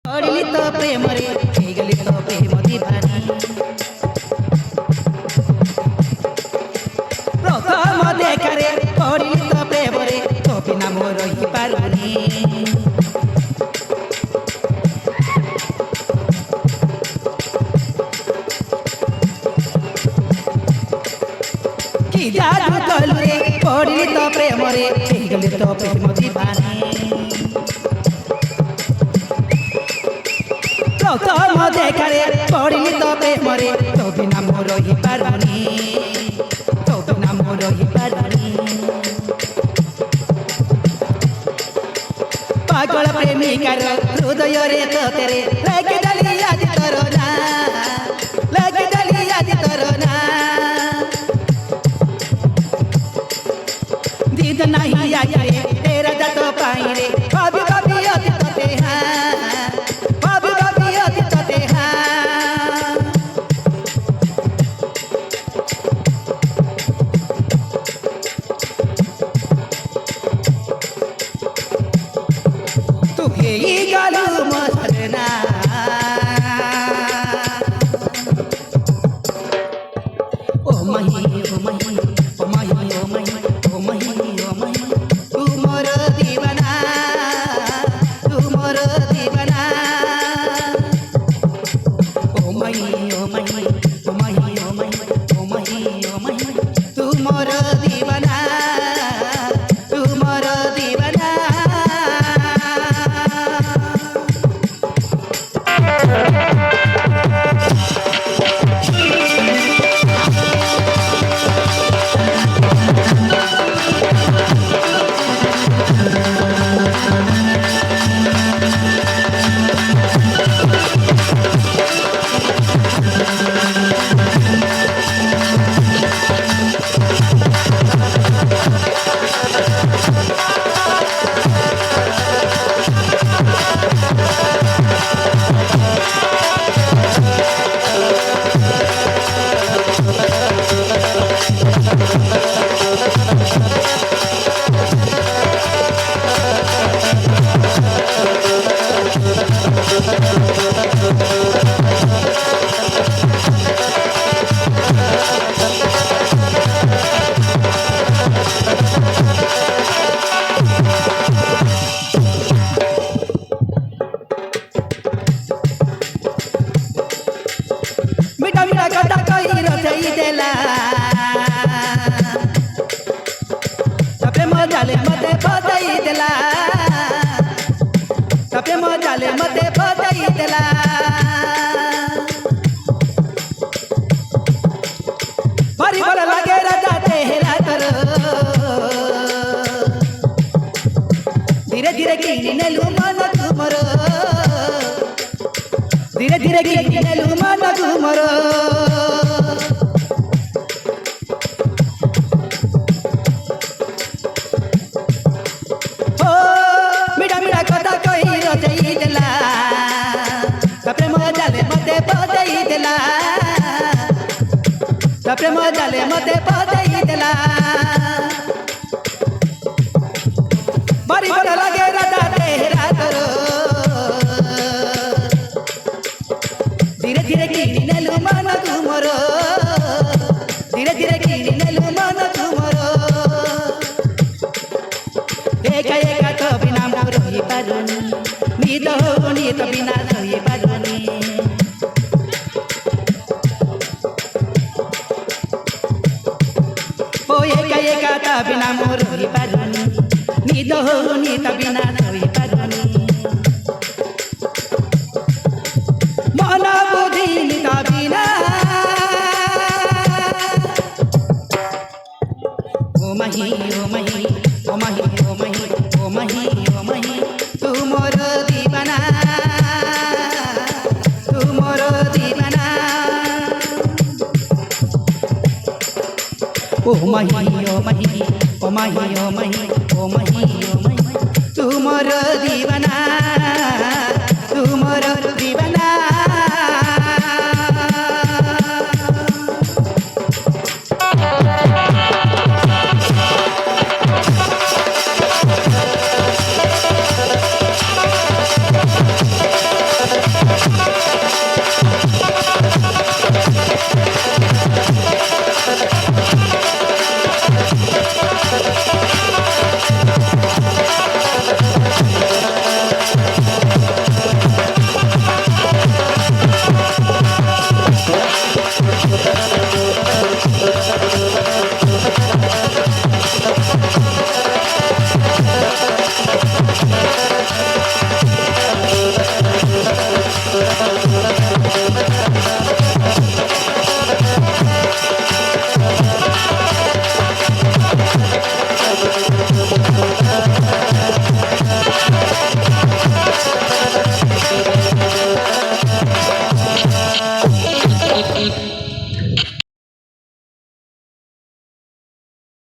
पड़िली तो प्रेम रे गली तो प्रेम दीवानी प्रथम देखा रे पड़िली तो प्रेम रे तो बिना मोर रही पारुनी कि जादू कलु रे पड़िली तो प्रेम रे गली तो प्रेम दीवानी प्रथम देखा रे पड़िली तो प्रेम रे तो बिना मोर रही पारुनी तो बिना मोर रही पारुनी पागल प्रेमिकार हृदय रे तो तेरे लगे दली आज तोर ना लगे दली आज तोर ना दीद नहीं आज रे तेरा जत पाई रे भाभी भाभी अति तते हाँ भाभी भाभी अति तते हाँ तू ही गालू मसरना ओ मही ओ मही ओ मही ओ मही ओ मही ओ मही तू मोर दीवाना तू मोर दीवाना ओ मही ओ मही ओ मही ओ मही ओ मही ओ मही तू मोर दीवाना तू मोर दीवाना मीठा मीठा कथा कही रचई देला सबे मजाले मते फसई देला सबे मजाले मते फसई देला भारी भल लगे राजा तेरा करो धीरे धीरे गिनी नेलु मन तुमरो धीरे धीरे गिनी नेलु मन तुमरो ओ मीठा मीठा कथा कही रचई देला सबे मजाले मते फसई देला सबे मजाले मते फसई देला भारी भल लगे राजा तेरा करो धीरे धीरे गिनी नेलु मन तुमरो धीरे धीरे गिनी नेलु मन तुमरो एका एका तो बिना मोर रही पारुनी निद होनी तो बिना रही पारुनी ओ एका एका तो बिना मोर रही पारुनी निद होनी तो बिना रही पारुनी मन बुद्धि निता बिना ओ मही ओ मही ओ मही ओ मही ओ मही ओ मही तू मोर दीवाना तू मोर दीवाना ओ मही ओ मही ओ मही ओ मही ओ मही ओ मही तू मोर दीवाना